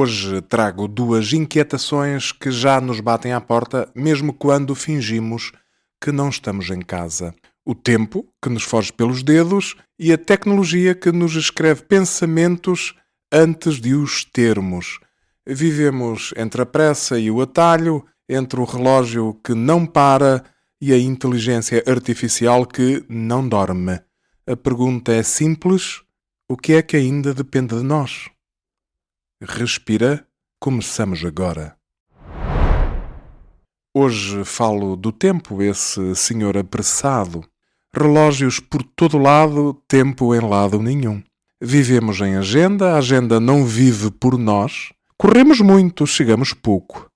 Hoje trago duas inquietações que já nos batem à porta, mesmo quando fingimos que não estamos em casa. O tempo, que nos foge pelos dedos, e a tecnologia que nos escreve pensamentos antes de os termos. Vivemos entre a pressa e o atalho, entre o relógio que não para e a inteligência artificial que não dorme. A pergunta é simples: o que é que ainda depende de nós? Respira, começamos agora. Hoje falo do tempo, esse senhor apressado. Relógios por todo lado, tempo em lado nenhum. Vivemos em agenda, a agenda não vive por nós. Corremos muito, chegamos pouco.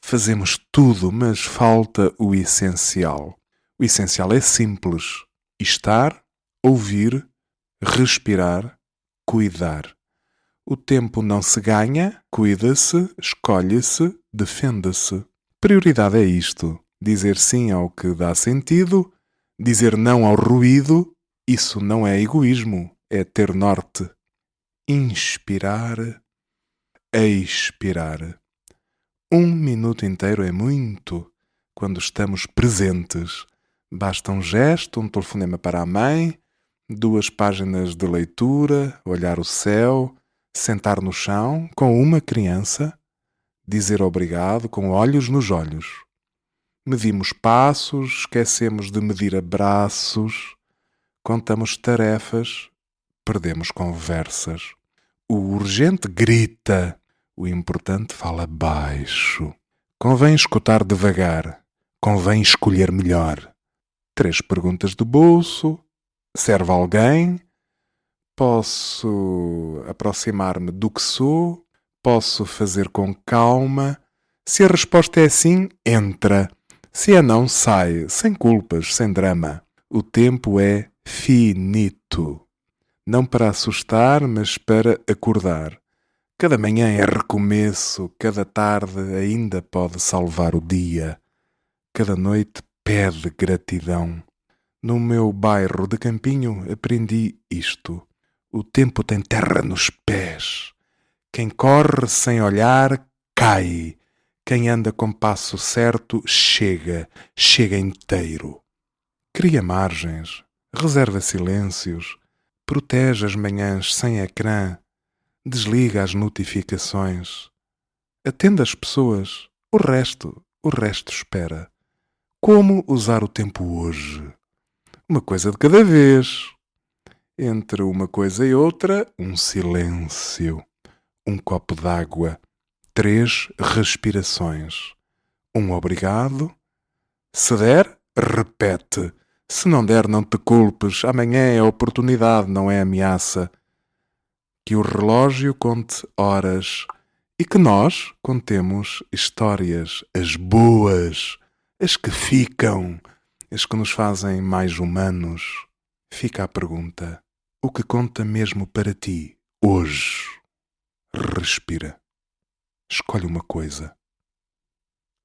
Fazemos tudo, mas falta o essencial. O essencial é simples: estar, ouvir, respirar, cuidar. O tempo não se ganha, cuida-se, escolhe-se, defende-se. Prioridade é isto: dizer sim ao que dá sentido, dizer não ao ruído. Isso não é egoísmo, é ter norte. Inspirar, expirar. 1 minuto inteiro é muito quando estamos presentes. Basta um gesto, um telefonema para a mãe, 2 páginas de leitura, olhar o céu, sentar no chão com uma criança, dizer obrigado com olhos nos olhos. Medimos passos, esquecemos de medir abraços, contamos tarefas, perdemos conversas. O urgente grita, o importante fala baixo. Convém escutar devagar, convém escolher melhor. 3 perguntas do bolso: serve alguém? Posso aproximar-me do que sou? Posso fazer com calma? Se a resposta é sim, entra. Se é não, sai, sem culpas, sem drama. O tempo é finito. Não para assustar, mas para acordar. Cada manhã é recomeço, cada tarde ainda pode salvar o dia. Cada noite pede gratidão. No meu bairro de Campinho aprendi isto: o tempo tem terra nos pés. Quem corre sem olhar, cai. Quem anda com passo certo, chega inteiro. Cria margens, reserva silêncios, protege as manhãs sem ecrã, desliga as notificações. Atende as pessoas, o resto espera. Como usar o tempo hoje? Uma coisa de cada vez. Entre uma coisa e outra, um silêncio. Um copo d'água. 3 respirações. Um obrigado. Se der, repete. Se não der, não te culpes. Amanhã é oportunidade, não é ameaça. Que o relógio conte horas e que nós contemos histórias, as boas, as que ficam, as que nos fazem mais humanos. Fica a pergunta: o que conta mesmo para ti hoje? Respira. Escolhe uma coisa.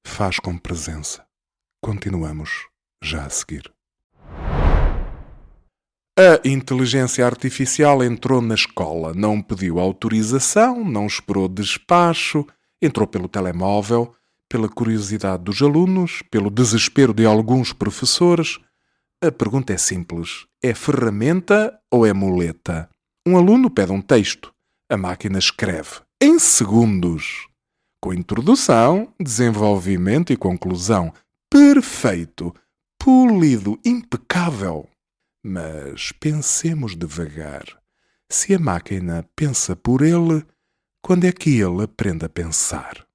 Faz com presença. Continuamos já a seguir. A inteligência artificial entrou na escola. Não pediu autorização, não esperou despacho, entrou pelo telemóvel, pela curiosidade dos alunos, pelo desespero de alguns professores. A pergunta é simples: é ferramenta ou é muleta? Um aluno pede um texto. A máquina escreve em segundos, com introdução, desenvolvimento e conclusão. Perfeito, polido, impecável. Mas pensemos devagar. Se a máquina pensa por ele, quando é que ele aprende a pensar?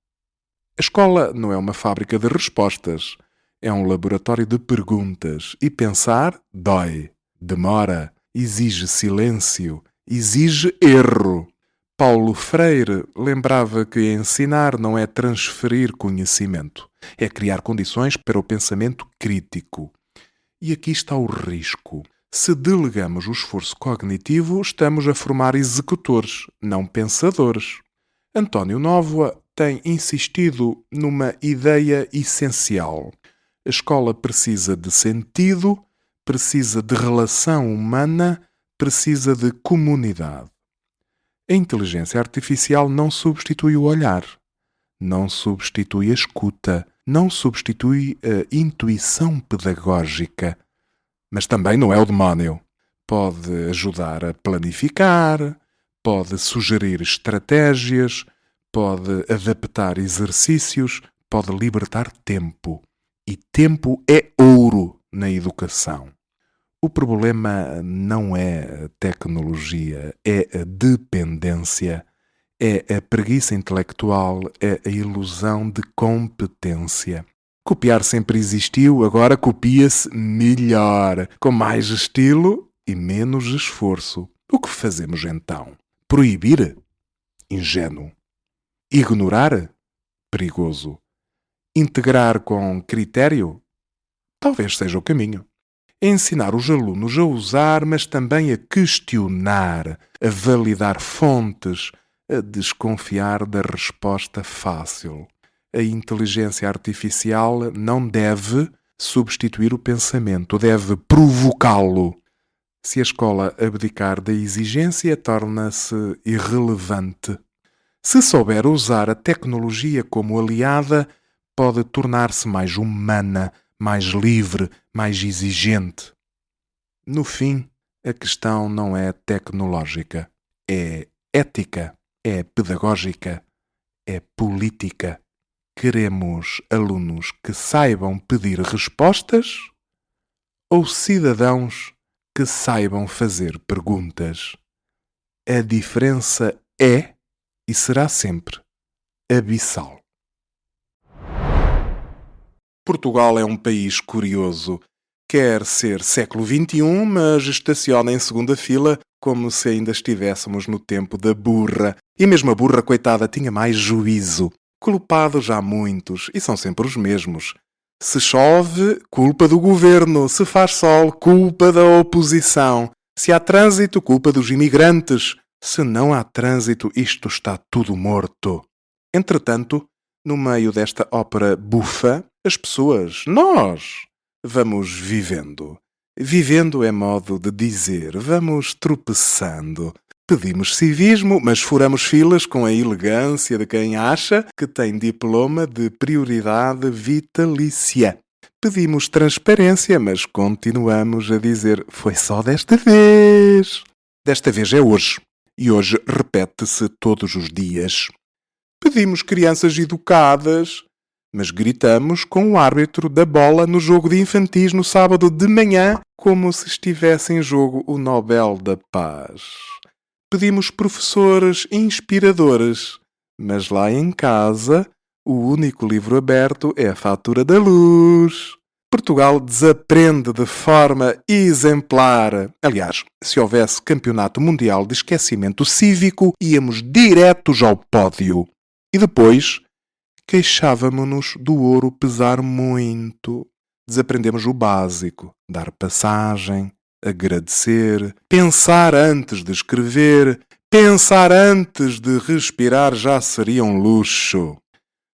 A escola não é uma fábrica de respostas. É um laboratório de perguntas. E pensar dói, demora, exige silêncio, exige erro. Paulo Freire lembrava que ensinar não é transferir conhecimento, é criar condições para o pensamento crítico. E aqui está o risco. Se delegamos o esforço cognitivo, estamos a formar executores, não pensadores. António Nóvoa tem insistido numa ideia essencial. A escola precisa de sentido, precisa de relação humana, precisa de comunidade. A inteligência artificial não substitui o olhar, não substitui a escuta, não substitui a intuição pedagógica, mas também não é o demónio. Pode ajudar a planificar, pode sugerir estratégias, pode adaptar exercícios, pode libertar tempo. E tempo é ouro na educação. O problema não é a tecnologia, é a dependência, é a preguiça intelectual, é a ilusão de competência. Copiar sempre existiu, agora copia-se melhor, com mais estilo e menos esforço. O que fazemos então? Proibir? Ingênuo. Ignorar? Perigoso. Integrar com critério? Talvez seja o caminho. Ensinar os alunos a usar, mas também a questionar, a validar fontes, a desconfiar da resposta fácil. A inteligência artificial não deve substituir o pensamento, deve provocá-lo. Se a escola abdicar da exigência, torna-se irrelevante. Se souber usar a tecnologia como aliada, pode tornar-se mais humana, mais livre, mais exigente. No fim, a questão não é tecnológica, é ética, é pedagógica, é política. Queremos alunos que saibam pedir respostas ou cidadãos que saibam fazer perguntas? A diferença é e será sempre abissal. Portugal é um país curioso. Quer ser século XXI, mas estaciona em segunda fila como se ainda estivéssemos no tempo da burra. E mesmo a burra, coitada, tinha mais juízo. Culpados há muitos, e são sempre os mesmos. Se chove, culpa do governo. Se faz sol, culpa da oposição. Se há trânsito, culpa dos imigrantes. Se não há trânsito, isto está tudo morto. Entretanto, no meio desta ópera bufa, as pessoas, nós, vamos vivendo. Vivendo é modo de dizer, vamos tropeçando. Pedimos civismo, mas furamos filas com a elegância de quem acha que tem diploma de prioridade vitalícia. Pedimos transparência, mas continuamos a dizer, foi só desta vez. Desta vez é hoje, e hoje repete-se todos os dias. Pedimos crianças educadas, mas gritamos com o árbitro da bola no jogo de infantis no sábado de manhã, como se estivesse em jogo o Nobel da Paz. Pedimos professores inspiradores, mas lá em casa o único livro aberto é a fatura da luz. Portugal desaprende de forma exemplar. Aliás, se houvesse campeonato mundial de esquecimento cívico, íamos diretos ao pódio. E depois queixávamos-nos do ouro pesar muito. Desaprendemos o básico, dar passagem, agradecer, pensar antes de escrever, pensar antes de respirar já seria um luxo.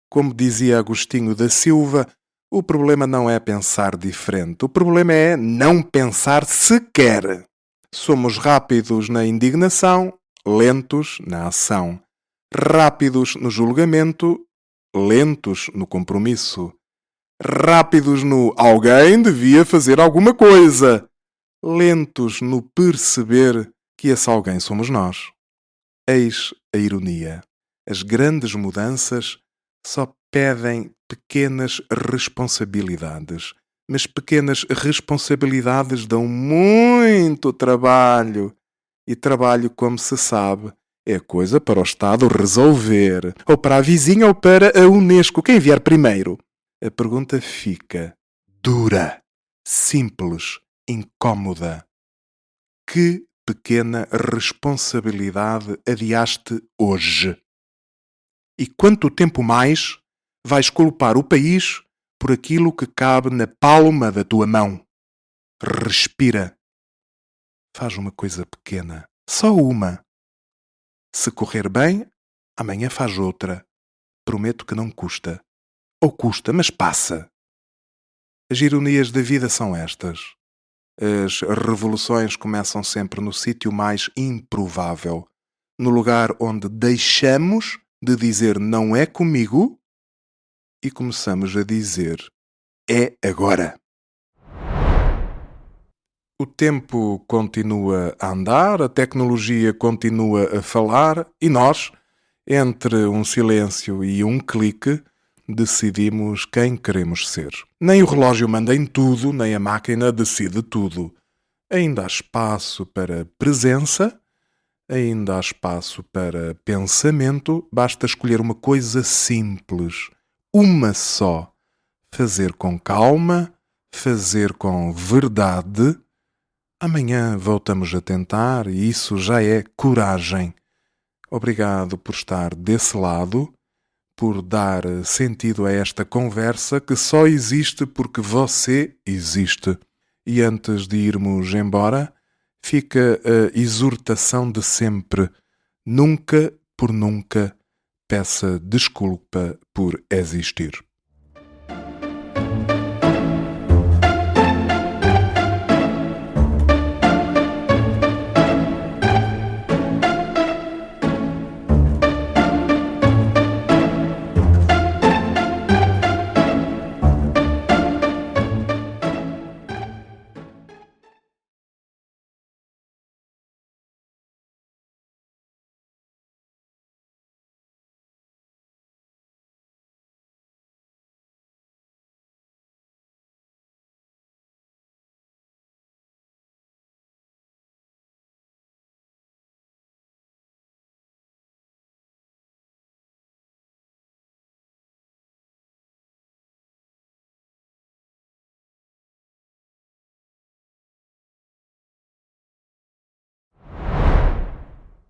Como dizia Agostinho da Silva, o problema não é pensar diferente, o problema é não pensar sequer. Somos rápidos na indignação, lentos na ação. Rápidos no julgamento, lentos no compromisso. Rápidos no alguém devia fazer alguma coisa. Lentos no perceber que esse alguém somos nós. Eis a ironia. As grandes mudanças só pedem pequenas responsabilidades. Mas pequenas responsabilidades dão muito trabalho. E trabalho, como se sabe, é coisa para o Estado resolver. Ou para a vizinha ou para a Unesco. Quem vier primeiro? A pergunta fica dura, simples, incómoda. Que pequena responsabilidade adiaste hoje? E quanto tempo mais vais culpar o país por aquilo que cabe na palma da tua mão? Respira. Faz uma coisa pequena. Só uma. Se correr bem, amanhã faz outra. Prometo que não custa. Ou custa, mas passa. As ironias da vida são estas. As revoluções começam sempre no sítio mais improvável. no lugar onde deixamos de dizer não é comigo e começamos a dizer é agora. O tempo continua a andar, a tecnologia continua a falar e nós, entre um silêncio e um clique, decidimos quem queremos ser. Nem o relógio manda em tudo, nem a máquina decide tudo. Ainda há espaço para presença, ainda há espaço para pensamento, basta escolher uma coisa simples, uma só. Fazer com calma, fazer com verdade. Amanhã voltamos a tentar e isso já é coragem. Obrigado por estar desse lado, por dar sentido a esta conversa que só existe porque você existe. E antes de irmos embora, fica a exortação de sempre. Nunca, por nunca, peça desculpa por existir.